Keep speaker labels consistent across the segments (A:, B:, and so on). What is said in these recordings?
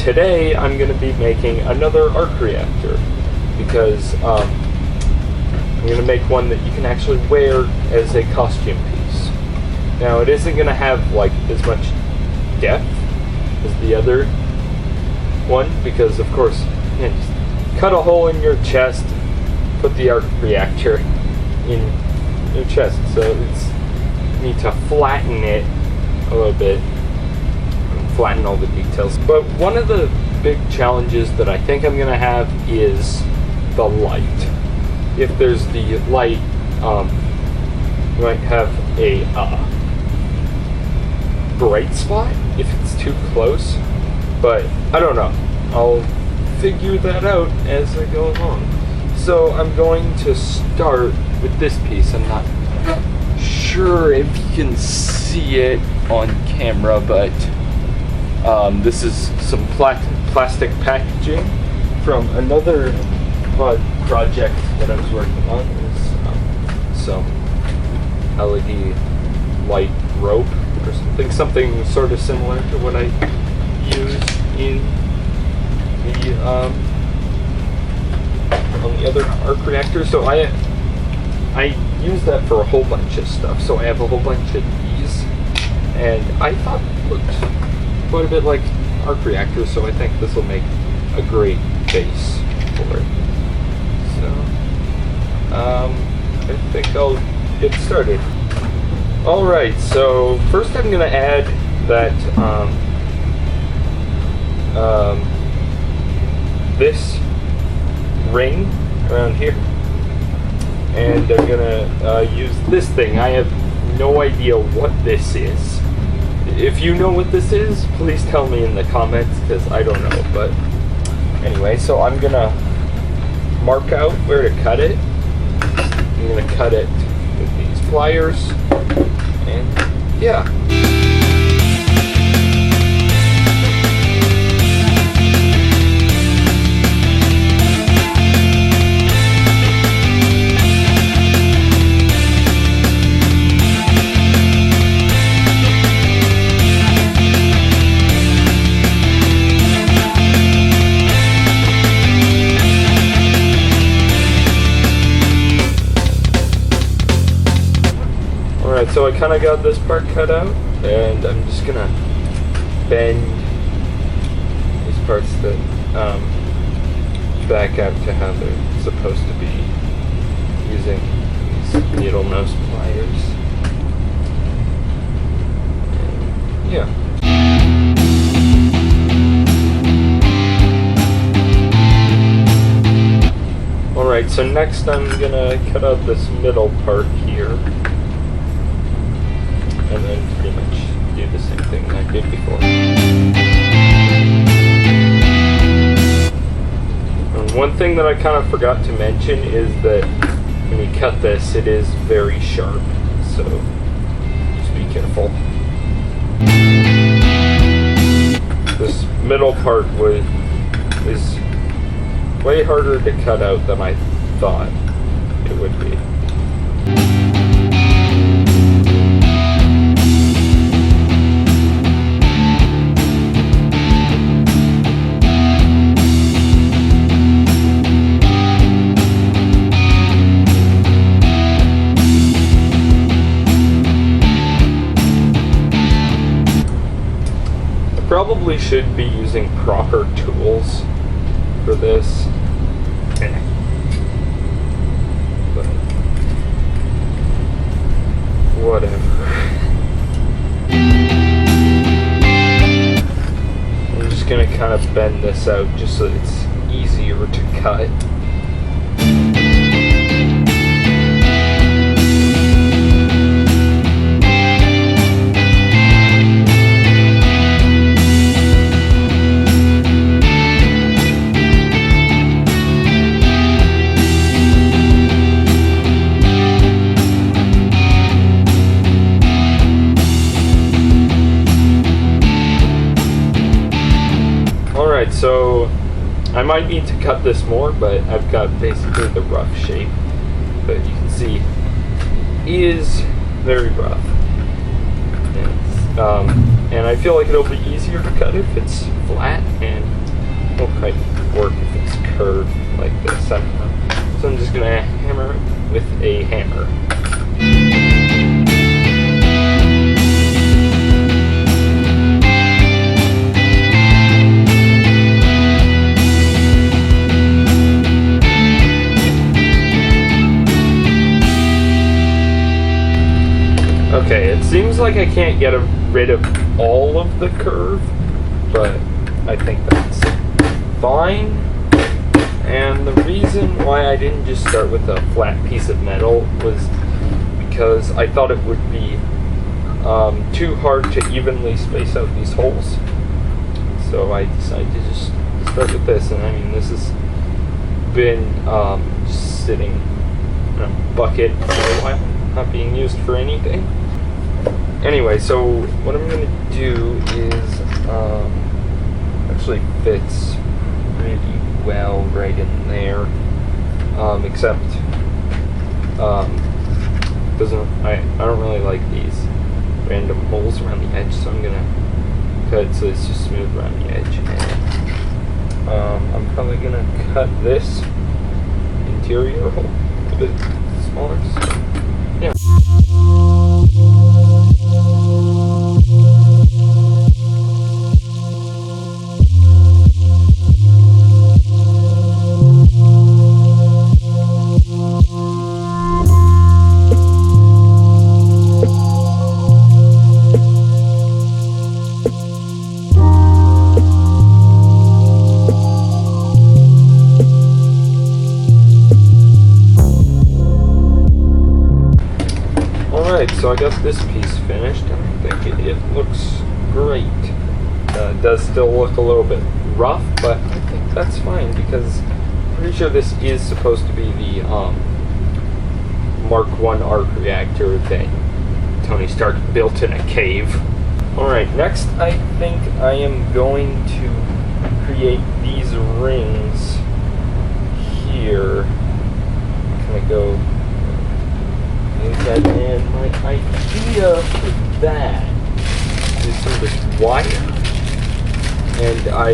A: today I'm going to be making another arc reactor because I'm going to make one that you can actually wear as a costume piece. Now it isn't going to have like as much depth as the other one because of course you know, just cut a hole in your chest, put the arc reactor in your chest, so it's you need to flatten it a little bit, flatten all the details. But one of the big challenges that I think I'm gonna have is the light. If there's the light, you might have a bright spot if it's too close, but I don't know. I'll figure that out as I go along. So I'm going to start with this piece. I'm not sure if you can see it on camera, but this is some plastic packaging from another project that I was working on. Is some LED light rope or something sort of similar to what I use in the on the other arc reactor. So I use that for a whole bunch of stuff. So I have a whole bunch of these, and I thought it looked quite a bit like arc reactors. So I think this will make a great base for it. So I think I'll get started. All right. So first I'm gonna add that this ring around here, and I'm gonna use this thing. I have no idea what this is. If you know what this is, please tell me in the comments because I don't know. But anyway, so I'm gonna mark out where to cut it. I'm gonna cut it with these pliers, and yeah. Alright, so I kind of got this part cut out, and I'm just gonna bend these parts that back out to how they're supposed to be using these needle nose pliers. And yeah. Alright, so next I'm gonna cut out this middle part here. And then pretty much do the same thing I did before. And one thing that I kind of forgot to mention is that when you cut this, it is very sharp, so just be careful. This middle part is way harder to cut out than I thought it would be. Probably should be using proper tools for this. But whatever. I'm just gonna kind of bend this out just so it's easier to cut. So I might need to cut this more, but I've got basically the rough shape. But you can see it is very rough. And I feel like it'll be easier to cut if it's flat and won't quite work if it's curved like this. I don't know. So I'm just gonna hammer it with a hammer. Okay, it seems like I can't get rid of all of the curve, but I think that's fine. And the reason why I didn't just start with a flat piece of metal was because I thought it would be too hard to evenly space out these holes. So I decided to just start with this, and I mean, this has been just sitting in a bucket for a while, not being used for anything. Anyway, so what I'm going to do is actually fits really well right in there, except I don't really like these random holes around the edge, so I'm going to cut it so it's just smooth around the edge. And I'm probably going to cut this interior hole a bit smaller. So, yeah. So I got this piece finished, and I think it looks great. It does still look a little bit rough, but I think that's fine because I'm pretty sure this is supposed to be the Mark I Arc Reactor that Tony Stark built in a cave. Alright, next I think I am going to create these rings here. Can I go? And my idea for that is some of this wire, and I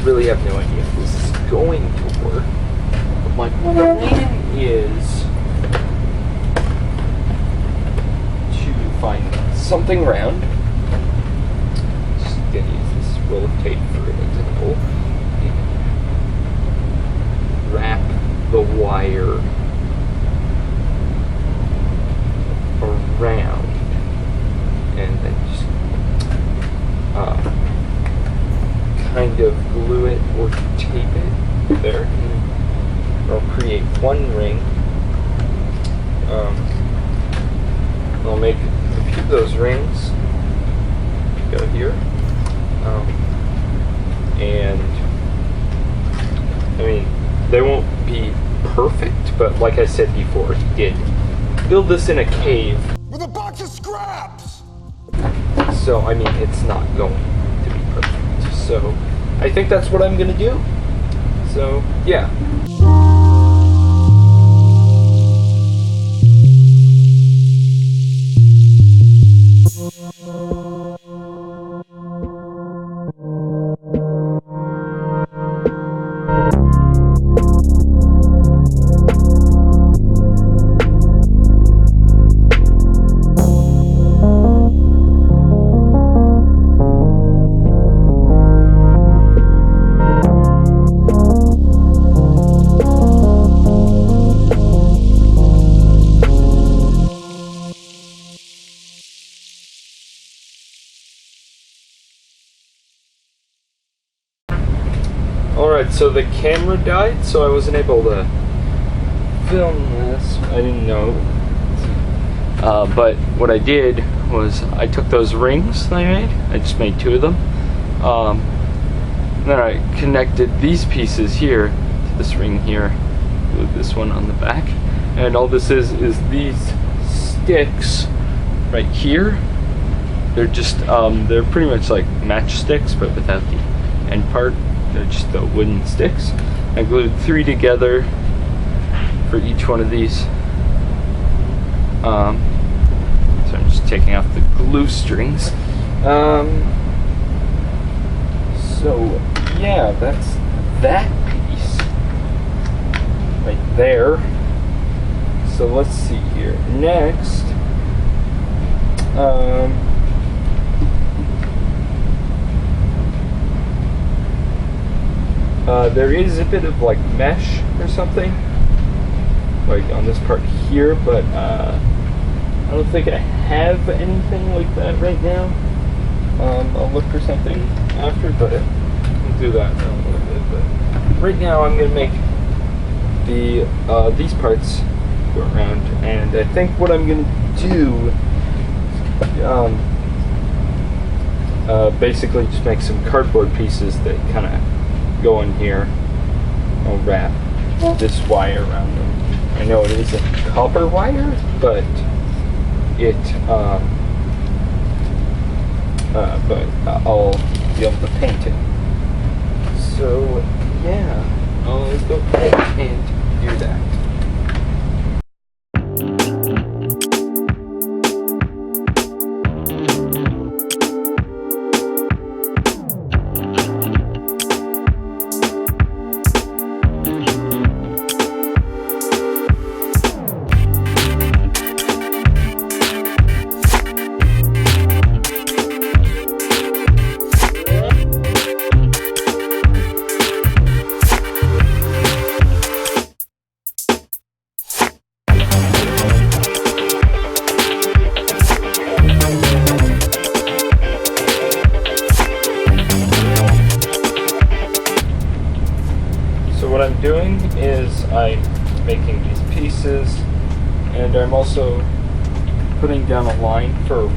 A: really have no idea if this is going to work, but my plan is to find something round. Just gonna use this roll of tape for an example, and wrap the wire around, and then just kind of glue it or tape it there, and I'll create one ring. I'll make a few of those rings go here, and I mean, they won't be perfect, but like I said before, he did build this in a cave
B: with a box of scraps.
A: So I mean, it's not going to be perfect. So I think that's what I'm gonna do. So yeah. Alright, so the camera died, so I wasn't able to film this. I didn't know. But what I did was I took those rings that I made. I just made 2 of them. Then I connected these pieces here to this ring here, with this one on the back. And all this is these sticks right here. They're just, they're pretty much like matchsticks, but without the end part. They're just the wooden sticks. I glued 3 together for each one of these. So I'm just taking off the glue strings. So yeah, that's that piece right there. So let's see here. Next, there is a bit of like mesh or something, like on this part here, but I don't think I have anything like that right now. I'll look for something after, but I'll do that in a little bit. But right now, I'm gonna make these parts go around, and I think what I'm gonna do, basically just make some cardboard pieces that kind of go in here. I'll wrap this wire around them. I know it isn't copper wire, but I'll be able to paint it. So yeah, I'll go ahead and do that. What I'm doing is I'm making these pieces, and I'm also putting down a line for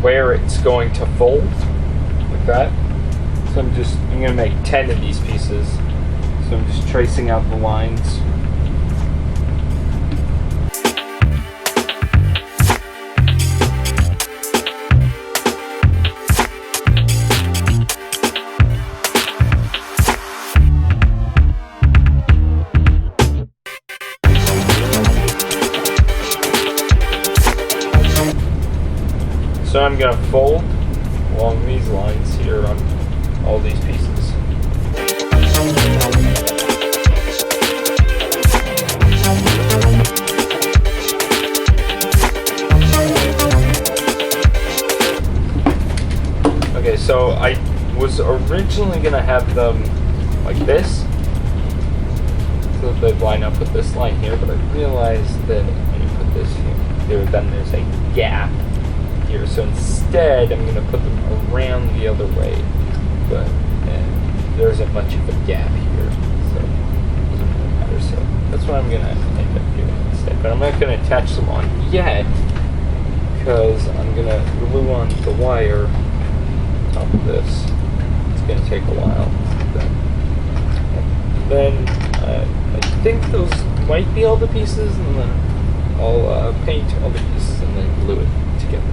A: where it's going to fold, like that. So I'm going to make 10 of these pieces, so I'm just tracing out the lines. So I'm going to fold along these lines here on all these pieces. Okay, so I was originally going to have them like this, so that they'd line up with this line here, but I realized that when you put this here, then there's a gap here, so instead I'm going to put them around the other way, but there isn't much of a gap here, so it doesn't really matter. So that's what I'm going to end up doing instead, but I'm not going to attach them on yet, because I'm going to glue on the wire on top of this. It's going to take a while. Then I think those might be all the pieces, and then I'll paint all the pieces and then glue it together.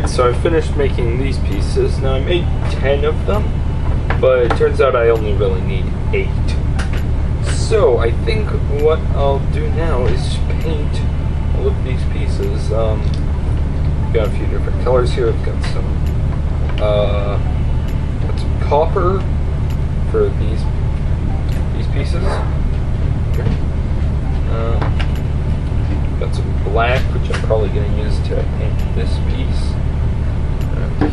A: So I finished making these pieces. Now I made 10 of them, but it turns out I only really need 8. So I think what I'll do now is paint all of these pieces. I've got a few different colors here. I've got some copper for these pieces. Got some black, which I'm probably going to use to paint this piece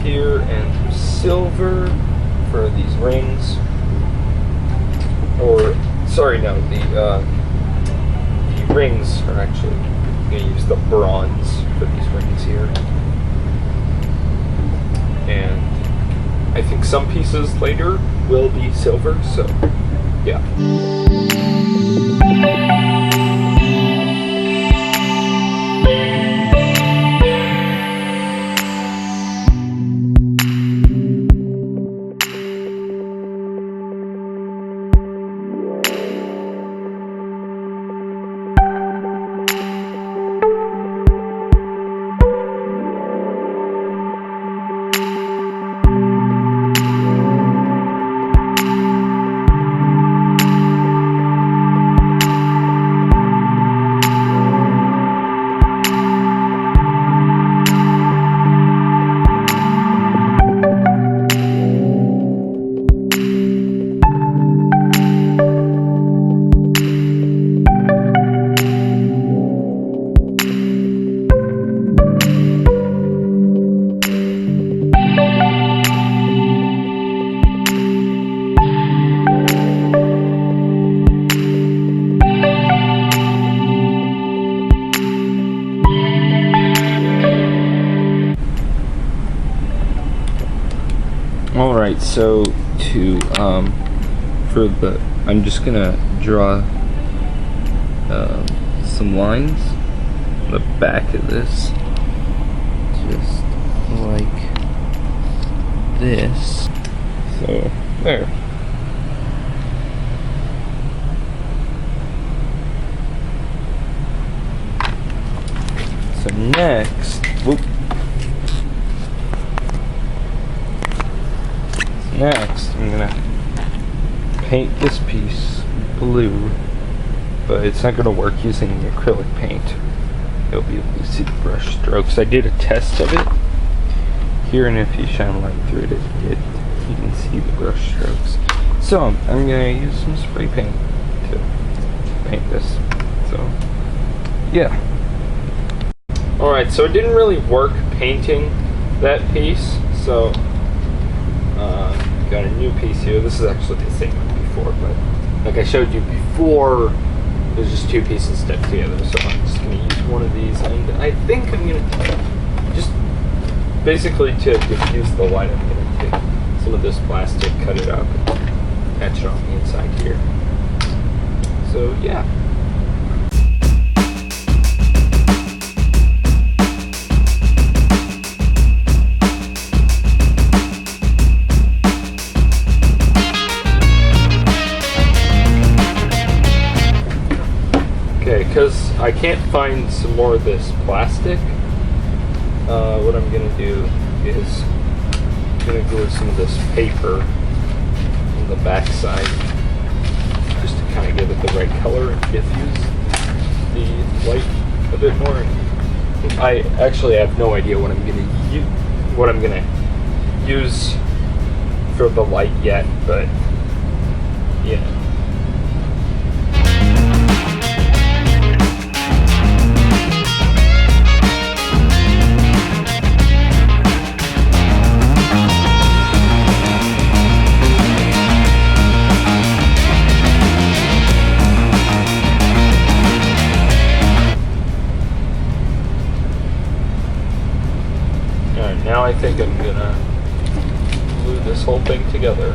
A: here, and silver for these rings. Or, sorry, no, the rings are actually going to use the bronze for these rings here. And I think some pieces later will be silver, so yeah. Alright, so I'm just gonna draw some lines on the back of this, just like this. So, there. So next, I'm gonna paint this piece blue, but it's not gonna work using the acrylic paint. You'll be able to see the brush strokes. I did a test of it here, and if you shine light through it, you can see the brush strokes. So I'm gonna use some spray paint to paint this. So yeah. Alright, so it didn't really work painting that piece, so got a new piece here. This is actually the same one before, but like I showed you before, there's just two pieces stuck together, so I'm just going to use one of these, and I think I'm going to just basically to diffuse the light, I'm going to take some of this plastic, cut it up, and patch it on the inside here. So yeah. Because I can't find some more of this plastic, what I'm going to do is I'm going to glue some of this paper on the back side just to kind of give it the right color and diffuse the light a bit more. I actually have no idea what I'm going to use for the light yet, but yeah. Now I think I'm gonna glue this whole thing together.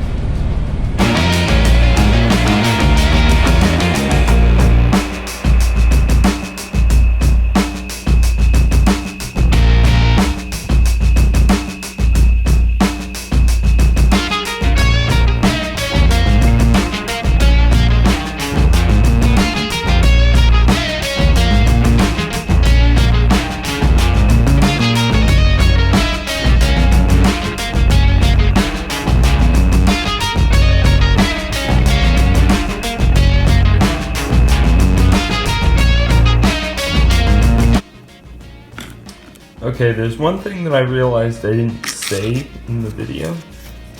A: Okay, there's one thing that I realized I didn't say in the video.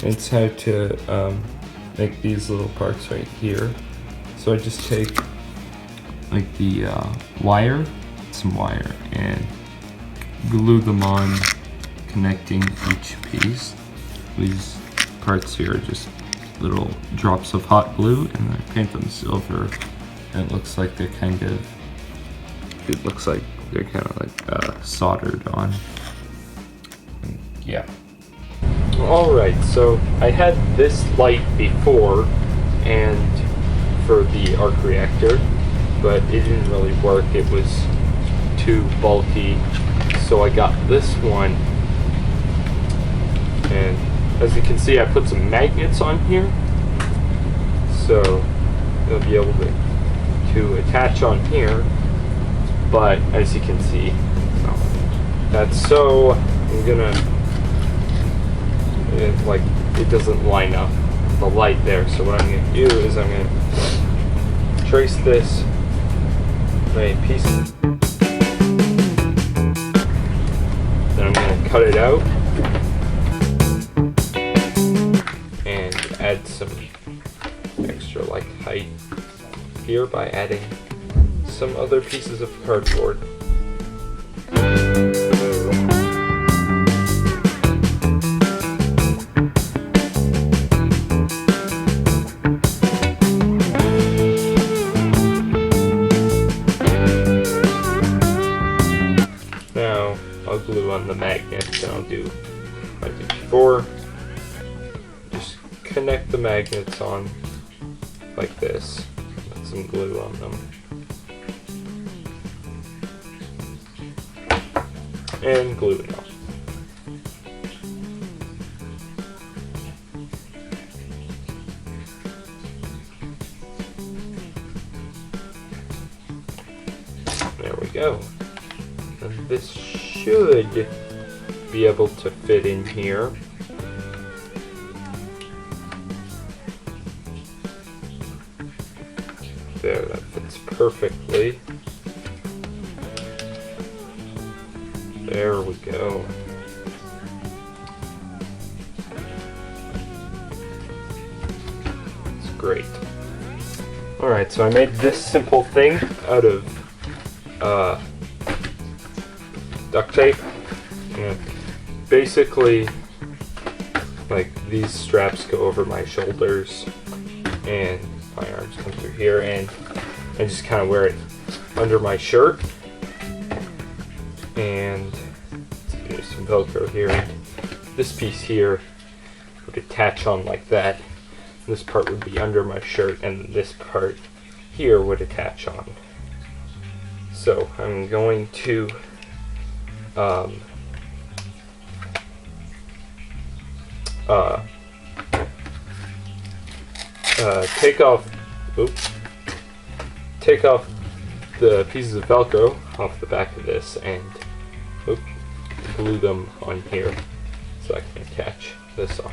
A: It's how to make these little parts right here. So I just take like the some wire, and glue them on, connecting each piece. These parts here are just little drops of hot glue, and I paint them silver, and it looks like they're kind of soldered on. Yeah. Alright, so I had this light before, and for the arc reactor, but it didn't really work. It was too bulky, so I got this one, and as you can see, I put some magnets on here, so you'll be able to attach on here. But as you can see, that's so I'm gonna it doesn't line up the light there. So what I'm gonna do is I'm gonna trace this by pieces. Then I'm gonna cut it out and add some extra height here by adding some other pieces of cardboard. Now I'll glue on the magnets, and I'll do like I did before. Just connect the magnets on like this. Put some glue on them. And glue it on. There we go. And this should be able to fit in here. There, that fits perfectly. There we go. It's great. Alright, so I made this simple thing out of duct tape. And basically, these straps go over my shoulders and my arms come through here, and I just kind of wear it under my shirt. And there's some Velcro here. And this piece here would attach on like that. This part would be under my shirt, and this part here would attach on. So I'm going to take off the pieces of Velcro off the back of this and glue them on here so I can attach this on.